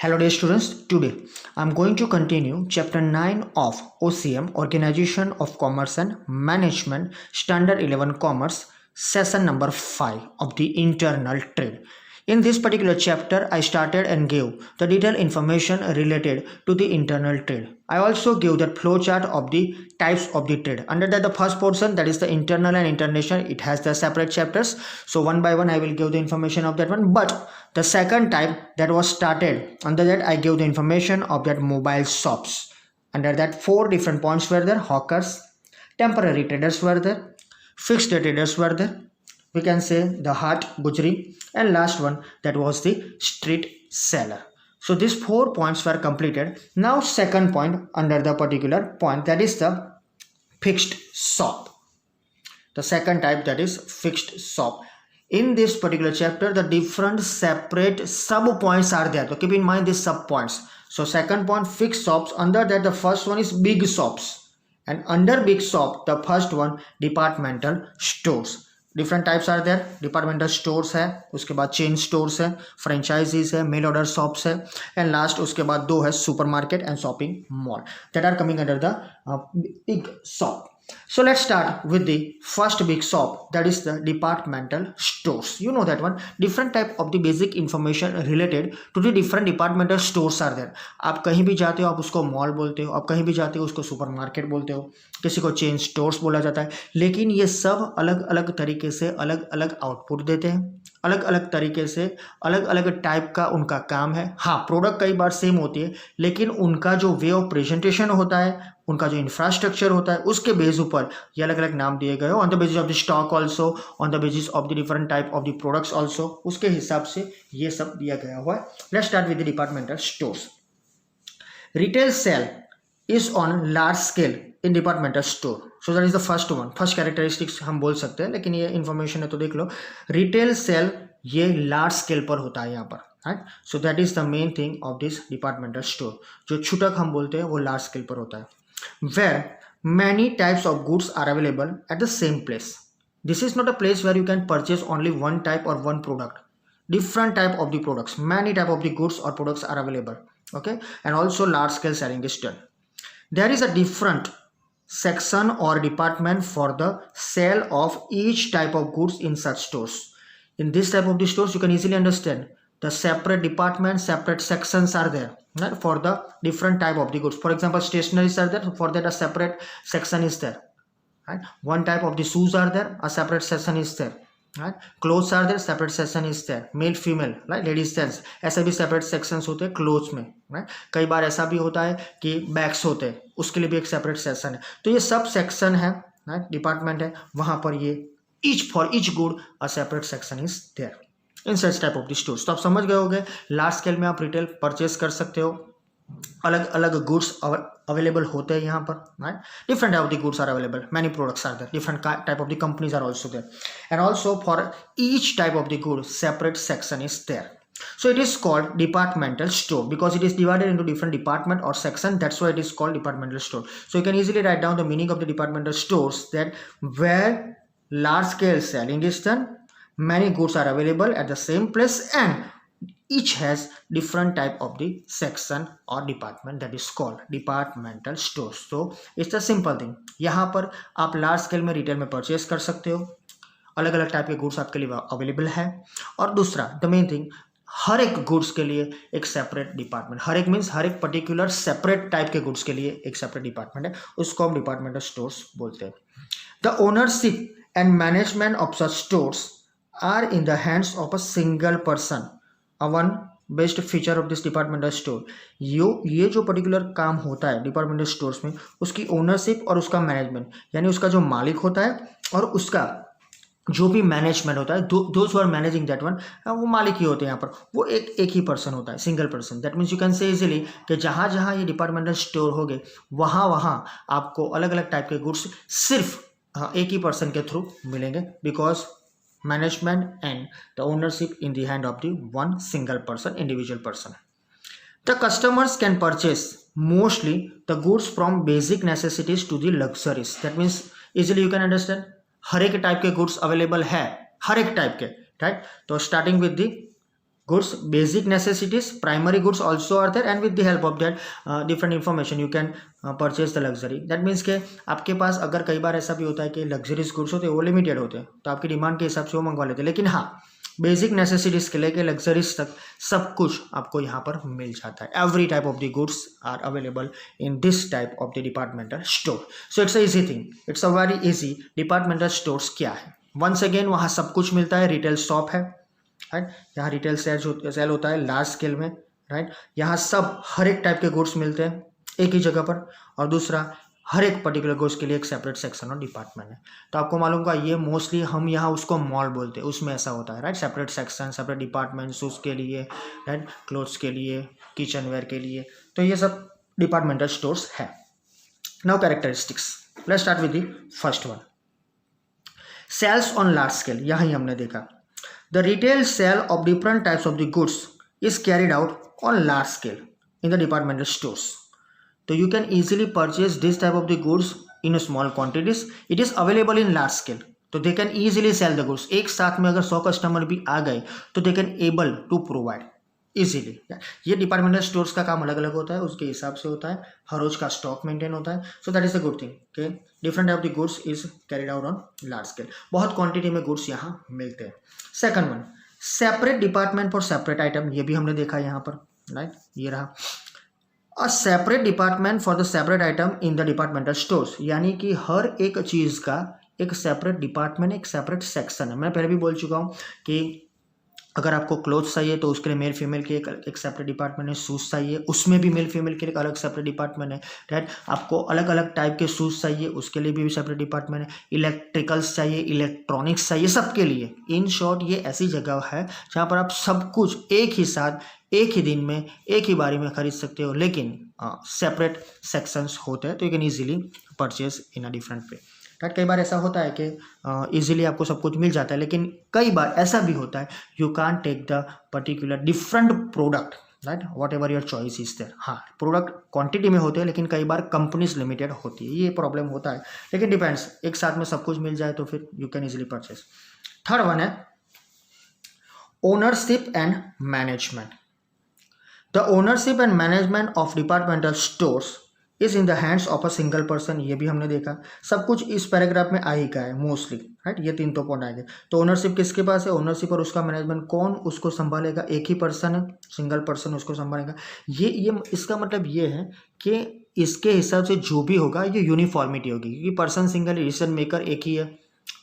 Hello dear students, today I am going to continue chapter 9 of OCM, Organization of Commerce and Management, Standard 11 Commerce, session number 5 of the internal trade. In this particular chapter, I started and gave the detailed information related to the internal trade. I also gave the flow chart of the types of the trade. Under that, the first portion, that is the internal and international, it has the separate chapters. So one by one, I will give the information of that one. But the second type that was started, under that I gave the information of that mobile shops. Under that, 4 different points were there: hawkers, temporary traders were there, fixed traders were there, we can say the hut butchery, and last one, that was the street seller. So these 4 points were completed. Now second point under the particular point, that is the fixed shop. The second type, that is fixed shop. In this particular chapter, the different separate sub points are there, so keep in mind these sub points. So second point, fixed shops. Under that, the first one is big shops, and under big shop, the first one, departmental stores. Different types are there, departmental stores है, उसके बाद chain stores है, franchises है, mail order shops है, and last उसके बाद 2 है supermarket and shopping mall, that are coming under the big shop. So let's start with the first big shop, that is the departmental stores. You know that one. Different type of the basic information related to the different departmental stores are there. आप कहीं भी जाते हो आप उसको mall बोलते हो, आप कहीं भी जाते हो उसको सुपरमार्केट बोलते हो, किसी को चेन स्टोर्स बोला जाता है, लेकिन ये सब अलग अलग तरीके से अलग अलग आउटपुट देते हैं, अलग अलग तरीके से अलग अलग टाइप का उनका काम है. हाँ, प्रोडक्ट कई बार सेम होती है, लेकिन उनका जो वे ऑफ प्रेजेंटेशन होता है, उनका जो इंफ्रास्ट्रक्चर होता है, उसके बेस ऊपर ये अलग अलग नाम दिए गए हो. On the basis of the stock also, on the basis of the different type of the products also, उसके हिसाब से ये सब दिया गया हुआ है. Let's start with the departmental stores. Retail sale is on large scale in departmental store. So that is the first one, first characteristics हम बोल सकते हैं, लेकिन ये इन्फॉर्मेशन है तो देख लो. रिटेल सेल ये लार्ज स्केल पर होता है यहाँ पर, right. So that is the main thing of this departmental store. जो छूटक हम बोलते हैं वो लार्ज स्केल पर होता है. Where many types of goods are available at the same place. This is not a place where you can purchase only one type or one product. Different type of the products, many type of the goods or products are available. Okay, and also large scale selling is done. There is a different section or department for the sale of each type of goods in such stores. In this type of the stores, you can easily understand the separate departments, separate sections are there, right, for the different type of the goods. For example, stationaries are there, for that a separate section is there, right. One type of the shoes are there, a separate section is there, right. Clothes are there, separate section is there. Male female, right, ladies gents, ऐसे भी separate sections होते हैं clothes में, right. कई बार ऐसा भी होता है कि bags होते हैं, उसके लिए भी एक separate section है. तो ये सब section है, right, डिपार्टमेंट है, वहां पर ये for each good a separate section is there in such type of the stores. तो आप समझ गए होंगे, लार्ज स्केल में आप रिटेल परचेस कर सकते हो, अलग अलग गुड्स अवेलेबल होते हैं यहाँ पर, right. Different type of the goods are available, many products are there, different type of the companies are also there, and also for each type of the good separate section is there. So it is called departmental store because it is divided into different department or section. That's why it is called departmental store. So you can easily write down the meaning of the departmental stores, that where large scale selling is done, many goods are available at the same place, and each has different type of the section or department, that is called departmental stores. So it's a simple thing. यहाँ पर आप large scale में retail में purchase कर सकते हो, अलग अलग टाइप के गुड्स आपके लिए अवेलेबल है. और दूसरा द मेन थिंग, हर एक गुड्स के लिए एक सेपरेट डिपार्टमेंट, हर एक मीन्स हर एक पर्टिकुलर सेपरेट टाइप के गुड्स के लिए एक सेपरेट डिपार्टमेंट है, उसको हम डिपार्टमेंटल स्टोर्स बोलते हैं. The ownership and management of such stores are in the hands of a single person. One best feature of this departmental store, ये जो पर्टिकुलर काम होता है डिपार्टमेंटल स्टोर्स में, उसकी ओनरशिप और उसका मैनेजमेंट, यानी उसका जो मालिक होता है और उसका जो भी मैनेजमेंट होता है, those who are managing that one, वो मालिक ही होते हैं यहाँ पर, वो एक ही पर्सन होता है, single person. That means you can say easily कि जहाँ जहाँ ये डिपार्टमेंटल स्टोर हो गए, वहाँ आपको अलग अलग टाइप के गुड्स सिर्फ एक ही पर्सन के थ्रू मिलेंगे, because management and the ownership in the hand of the one single person, individual person. The customers can purchase mostly the goods from basic necessities to the luxuries. That means easily you can understand, हर एक type के goods available है, हर एक type के, right. तो starting with the goods, basic necessities, primary goods also are there, and with the help of that different information you can purchase the luxury. That means के आपके पास अगर कई बार ऐसा भी होता है कि लग्जरीज गुड्स होते हैं वो लिमिटेड होते हैं, तो आपकी डिमांड के हिसाब से वो मंगवा लेते हैं, लेकिन हाँ बेसिक नेसेसिटीज के लेके लग्जरीज तक सब कुछ आपको यहाँ पर मिल जाता है. Every type of the goods are available in this type of the departmental store. So it's a easy thing, it's a very easy. Departmental stores क्या है? वंस अगेन वहाँ सब कुछ मिलता है. रिटेल शॉप है, राइट, यहाँ रिटेल सेल होता है लार्ज स्केल में, राइट. यहाँ सब हर एक टाइप के गुड्स मिलते हैं एक ही जगह पर. और दूसरा, हर एक पर्टिकुलर गुड्स के लिए एक सेपरेट सेक्शन और डिपार्टमेंट है. तो आपको मालूम का ये मोस्टली हम यहाँ उसको मॉल बोलते हैं, उसमें ऐसा होता है, right. Separate section, separate department, shoes के लिए, राइट, क्लोथ्स के लिए, किचन वेयर के लिए. तो ये सब डिपार्टमेंटल स्टोर्स है. Now characteristics, let's start with the first one. Sales on large scale. यहाँ ही हमने देखा the retail sale of different types of the goods is carried out on large scale in the departmental stores. So you can easily purchase this type of the goods in small quantities. It is available in large scale. तो they can easily sell the goods. एक साथ में अगर 100 customer भी आ गए तो they can able to provide easily. ये departmental stores का काम अलग अलग होता है, उसके हिसाब से होता है, हर रोज का स्टॉक मेंटेन होता है. So that is the good thing कि different type of the goods is carried out on large scale. बहुत क्वांटिटी में गुड्स यहाँ मिलते हैं. Second one, separate department for separate item. ये भी हमने देखा यहाँ पर, राइट. ये रहा a separate department for the separate item in the departmental stores. यानी कि हर एक चीज़ का एक सेपरेट डिपार्टमेंट, एक सेपरेट सेक्शन है. मैं पहले भी बोल चुका हूँ कि अगर आपको क्लोथ्स चाहिए तो उसके लिए मेल फीमेल के एक सेपरेट डिपार्टमेंट है. शूज़ चाहिए उसमें भी मेल फीमेल के लिए एक अलग सेपरेट डिपार्टमेंट है, राइट. आपको अलग अलग टाइप के शूज़ चाहिए उसके लिए भी सेपरेट डिपार्टमेंट है. इलेक्ट्रिकल्स चाहिए, इलेक्ट्रॉनिक्स चाहिए, सबके लिए. इन शॉर्ट ये ऐसी जगह है जहाँ पर आप सब कुछ एक ही साथ, एक ही दिन में, एक ही बारी में खरीद सकते हो, लेकिन सेपरेट सेक्शंस होते हैं तो you can easily purchase in a different way, right. कई बार ऐसा होता है कि इजीली आपको सब कुछ मिल जाता है, लेकिन कई बार ऐसा भी होता है you can take the particular different product, right, whatever your choice is there. हाँ, प्रोडक्ट क्वांटिटी में होते हैं लेकिन कई बार कंपनीज लिमिटेड होती है, ये प्रॉब्लम होता है, लेकिन डिपेंड्स. एक साथ में सब कुछ मिल जाए तो फिर you can easily purchase. Third one है ownership and management. The ownership and management of departmental stores is in the hands of a single person. ये भी हमने देखा. सब कुछ इस पैराग्राफ में आ ही का है मोस्टली, राइट. ये 3 तो पॉइंट आएंगे. तो ओनरशिप किसके पास है? ओनरशिप और उसका मैनेजमेंट कौन उसको संभालेगा? एक ही पर्सन है, सिंगल पर्सन उसको संभालेगा. ये इसका मतलब ये है कि इसके हिसाब से जो भी होगा ये यूनिफॉर्मिटी होगी, क्योंकि पर्सन सिंगल है, डिसीजन मेकर एक ही है,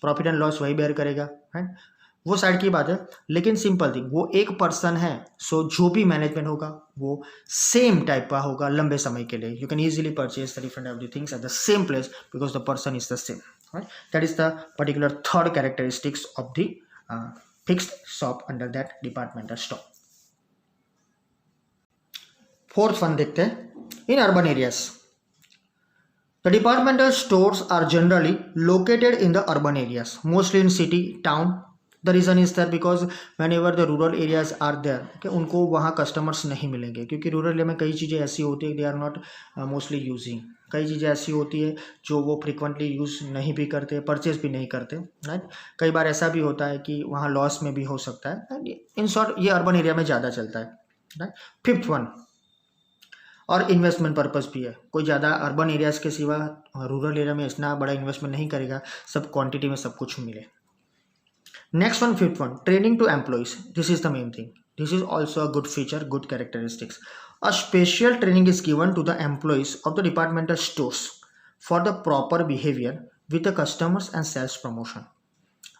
प्रॉफिट एंड लॉस वही बेयर करेगा, राइट. वो साइड की बात है, लेकिन सिंपल थिंग वो एक पर्सन है. सो जो भी मैनेजमेंट होगा वो सेम टाइप का होगा लंबे समय के लिए. You can easily purchase the different of the things at the same place because the person is the same, right. That is the particular third characteristics of the fixed shop under that departmental store. Fourth one देखते हैं. In urban areas the departmental stores are generally located in the urban areas, mostly in city, town. The reason is that because whenever the rural areas are there, okay, उनको वहाँ customers नहीं मिलेंगे, क्योंकि rural area में कई चीज़ें ऐसी होती है they are not mostly using. कई चीज़ें ऐसी होती है जो वो फ्रिक्वेंटली यूज़ नहीं भी करते, परचेज भी नहीं करते, राइट. कई बार ऐसा भी होता है कि वहाँ लॉस में भी हो सकता है. इन शॉर्ट ये अर्बन एरिया में ज़्यादा चलता है, राइट. फिफ्थ वन, और इन्वेस्टमेंट पर्पस भी है. कोई ज़्यादा अर्बन एरियाज़ के सिवा रूरल एरिया में इतना बड़ा इन्वेस्टमेंट नहीं करेगा, सब क्वांटिटी में सब कुछ मिले. Next one, fifth one, training to employees. This is the main thing. This is also a good feature, good characteristics. A special training is given to the employees of the departmental stores for the proper behaviour with the customers and sales promotion.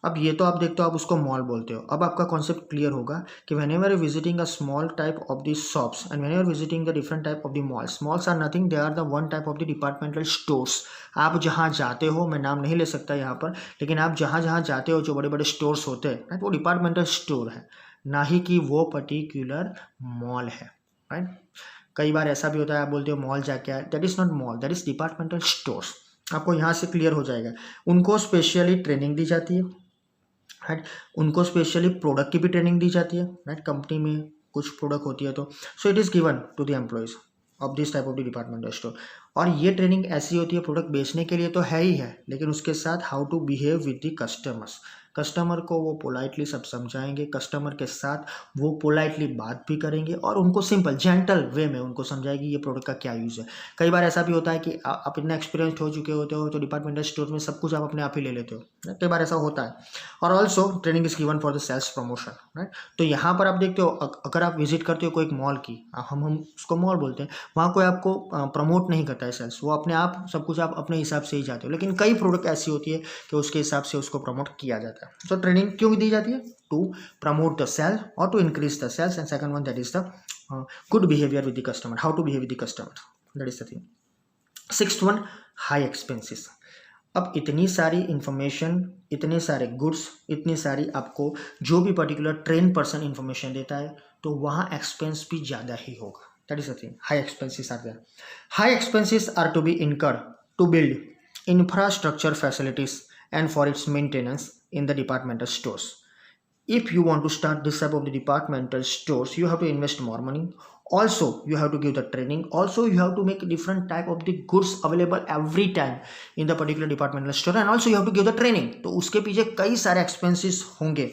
अब ये तो आप देखते हो, आप उसको mall बोलते हो. अब आपका कॉन्सेप्ट क्लियर होगा कि whenever you visiting a small type of the shops and whenever visiting the different type of the malls, malls are nothing, they are the one type of the departmental stores. आप जहाँ जाते हो, मैं नाम नहीं ले सकता यहाँ पर, लेकिन आप जहाँ जहाँ जाते हो जो बड़े बड़े स्टोर्स होते हैं, राइट, वो डिपार्टमेंटल स्टोर है, ना ही कि वो पर्टिकुलर मॉल है, राइट. कई बार ऐसा भी होता है आप बोलते हो मॉल जाके आए, that is not mall, that is departmental stores. आपको यहाँ से क्लियर हो जाएगा. उनको स्पेशली ट्रेनिंग दी जाती है, राइट. उनको स्पेशली प्रोडक्ट की भी ट्रेनिंग दी जाती है, राइट. कंपनी में कुछ प्रोडक्ट होती है तो so it is given to the employees of this type of the departmental store. और ये ट्रेनिंग ऐसी होती है प्रोडक्ट बेचने के लिए तो है ही है, लेकिन उसके साथ how to behave with the customers. Customer को वो पोलाइटली सब समझाएंगे, कस्टमर के साथ वो पोलाइटली बात भी करेंगे और उनको सिंपल जेंटल वे में उनको समझाएंगे ये प्रोडक्ट का क्या यूज़ है। कई बार ऐसा भी होता है कि आप इतना एक्सपीरियंस्ड हो चुके होते हो तो डिपार्टमेंटल स्टोर में सब कुछ आप अपने आप ही ले लेते हो, कई बार ऐसा होता है। और also training is given for the sales promotion, right. तो यहाँ पर आप देखते हो अगर आप विजिट करते हो कोई एक मॉल की, हम उसको मॉल बोलते हैं, वहाँ कोई आपको प्रमोट नहीं करता है सेल्स, वो अपने आप सब कुछ आप अपने हिसाब से ही जाते हो। लेकिन कई प्रोडक्ट ऐसी होती है कि उसके हिसाब से उसको प्रमोट किया जाता है। तो ट्रेनिंग क्यों दी जाती है? टू प्रमोट द सेल और to increase the sales, and second one that is the good behaviour with the customer, how to behave with the customer, that is the thing. Sixth one, high expenses. अब इतनी सारी information, इतने सारे goods, इतनी सारी आपको जो भी पर्टिकुलर ट्रेन पर्सन इंफॉर्मेशन देता है तो वहाँ एक्सपेंस भी ज़्यादा ही होगा। That is the thing, high expenses are there. High expenses are to be incurred to build infrastructure facilities and for its maintenance in the departmental stores. If you want to start this type of the departmental stores, you have to invest more money. Also you have to give the training. Also you have to make different type of the goods available every time in the particular departmental store, and also you have to give the training. तो उसके पीछे कई सारे expenses होंगे,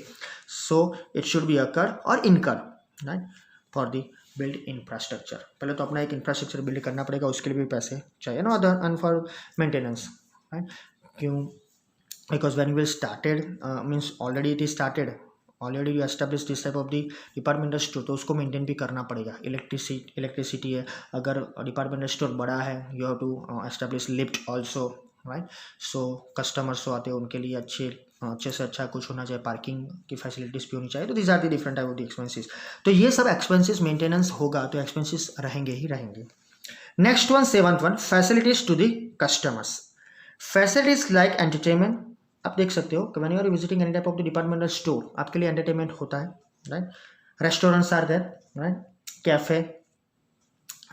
so it should be occur or incur, right, for the build infrastructure. पहले तो अपना एक इंफ्रास्ट्रक्चर बिल्ड करना पड़ेगा, उसके लिए भी पैसे चाहिए ना, other and for maintenance, right. क्यों? Because when we started means already it is started, already you establish this type of the departmental store, तो उसको मेंटेन भी करना पड़ेगा। इलेक्ट्रिसिटी है, अगर डिपार्टमेंटल स्टोर बड़ा है you have to establish lift also, right. So customers आते हैं उनके लिए अच्छे से अच्छा कुछ होना चाहिए, पार्किंग की फैसिलिटीज़ भी होनी चाहिए। तो these are the different type of the expenses. तो ये सब एक्सपेंसेस मेंटेनेंस होगा तो एक्सपेंसेस रहेंगे ही रहेंगे। Next one, seventh one, facilities to the customers. Facilities like entertainment, आप देख सकते हो कि when you are visiting any type of the departmental store आपके लिए एंटरटेनमेंट होता है, right. Restaurants are there, right, cafe,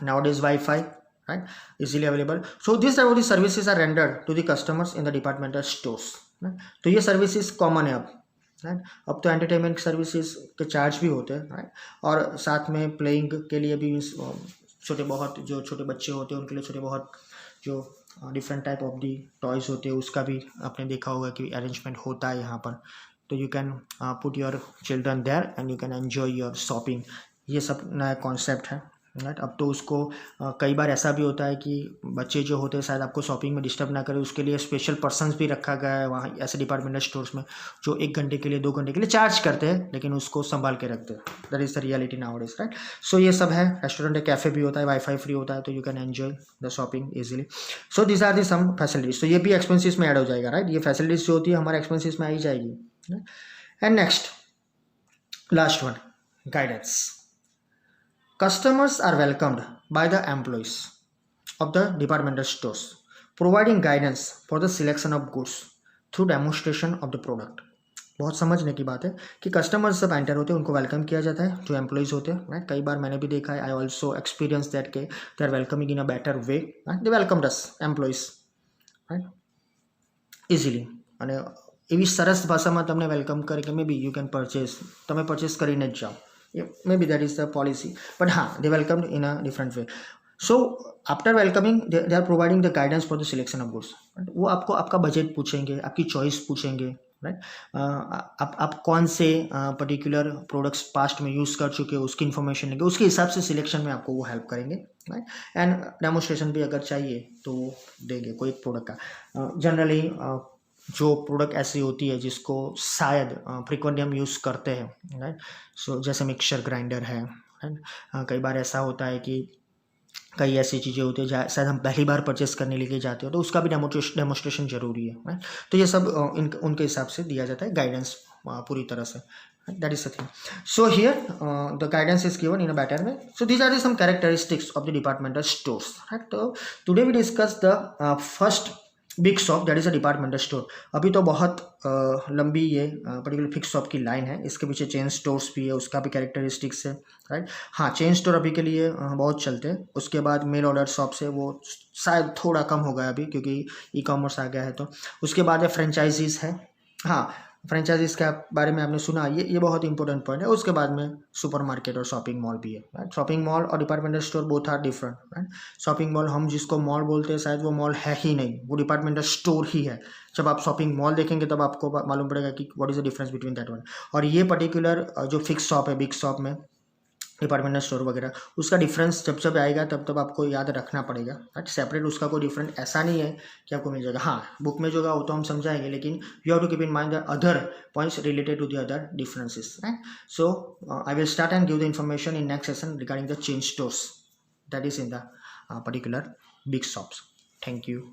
nowadays wifi, right, easily available. So this type of the services are rendered to the customers in the departmental stores, right? तो ये services common है अब, right. अब तो entertainment services के charge भी होते हैं, राइट, और साथ में प्लेइंग के लिए भी छोटे बहुत जो छोटे बच्चे होते हैं उनके लिए छोटे बहुत जो different type of the toys होते हैं उसका भी आपने देखा होगा कि अरेंजमेंट होता है यहाँ पर। तो you can put your children there and you can enjoy your shopping. ये सब नया कॉन्सेप्ट है, राइट। अब तो उसको कई बार ऐसा भी होता है कि बच्चे जो होते हैं शायद आपको शॉपिंग में डिस्टर्ब ना करें, उसके लिए स्पेशल पर्सन्स भी रखा गया है वहाँ ऐसे डिपार्टमेंटल स्टोर्स में जो 1 घंटे के लिए 2 घंटे के लिए चार्ज करते हैं लेकिन उसको संभाल के रखते हैं। That is the reality nowadays, right. So ये सब है, रेस्टोरेंट है, कैफे भी होता है, वाईफाई फ्री होता है, तो you can enjoy the shopping easily. So this are the some facilities. तो ये भी एक्सपेंसिस में ऐड हो जाएगा, राइट। ये फैसिलिटीज जो होती है हमारे एक्सपेंसिस में आई जाएगी। And next last one, guidance. Customers are welcomed by the employees of the departmental stores, providing guidance for the selection of goods through demonstration of the product. बहुत समझने की बात है कि कस्टमर्स सब एंटर होते हैं उनको वेलकम किया जाता है, जो एम्प्लॉइज होते हैं, राइट। कई बार मैंने भी देखा है, आई ऑल्सो एक्सपीरियंस दैट के they are welcoming in a better way, right. They welcomed us employees, right, easily. અને એવી સરસ ભાષામાં તમને વેલકમ કરે કે may be you can purchase, તમે પરચેસ કરીને જ જાઓ, maybe that is the policy, but they welcomed in a different way. So after welcoming they are providing the guidance for the selection of goods, right? वो आपको आपका budget पूछेंगे, आपकी choice पूछेंगे, राइट। आप कौन से पर्टिकुलर प्रोडक्ट्स पास्ट में यूज़ कर चुके हो उसकी इन्फॉर्मेशन लेंगे, उसके हिसाब से सिलेक्शन में आपको वो हेल्प करेंगे, राइट। एंड डेमोस्ट्रेशन भी अगर चाहिए तो देंगे कोई एक प्रोडक्ट का। जनरली जो प्रोडक्ट ऐसी होती है जिसको शायद फ्रिक्वेंटली हम यूज़ करते हैं, राइट। सो जैसे मिक्सचर ग्राइंडर है, राइट। कई बार ऐसा होता है कि कई ऐसी चीज़ें होती है जहाँ शायद हम पहली बार परचेस करने लेके जाते हो तो उसका भी डेमोस्ट्रेशन जरूरी है, राइट। तो ये सब उनके हिसाब से दिया जाता है गाइडेंस पूरी तरह से, that is the thing. So here the guidance is given in a better way. So these are some characteristics of the departmental stores, right. तो today we discuss the first big shop, that is a departmental store. अभी तो बहुत लंबी ये particular fix shop की line है, इसके पीछे चेन स्टोर्स भी है, उसका भी कैरेक्टरिस्टिक्स है, राइट। हाँ, चेन स्टोर अभी के लिए बहुत चलते हैं, उसके बाद मेल ऑर्डर शॉप से वो शायद थोड़ा कम हो गया अभी क्योंकि ई कॉमर्स आ गया है। तो उसके बाद है फ्रेंचाइजीज है, हाँ, फ्रेंचाइजीज के बारे में आपने सुना, ये बहुत इंपॉर्टेंट पॉइंट है। उसके बाद में सुपरमार्केट और शॉपिंग मॉल भी है, राइट। शॉपिंग मॉल और departmental store both are different, right. Shopping mall हम जिसको मॉल बोलते हैं शायद वो मॉल है ही नहीं, वो डिपार्टमेंटल स्टोर ही है। जब आप शॉपिंग मॉल देखेंगे तब आपको मालूम पड़ेगा कि what is the difference between that one. और ये पर्टिकुलर जो फिक्स शॉप है, बिग शॉप में डिपार्टमेंटल स्टोर वगैरह, उसका डिफरेंस जब जब आएगा तब तब आपको याद रखना पड़ेगा, राइट। सेपरेट उसका कोई डिफरेंट ऐसा नहीं है कि आपको मिल जाएगा। हाँ, बुक में जो होगा वो तो हम समझाएंगे, लेकिन you have to keep in mind the other points related to the other differences, right. So I will start and give the information in next session regarding the chain stores, that is in the particular big shops. Thank you.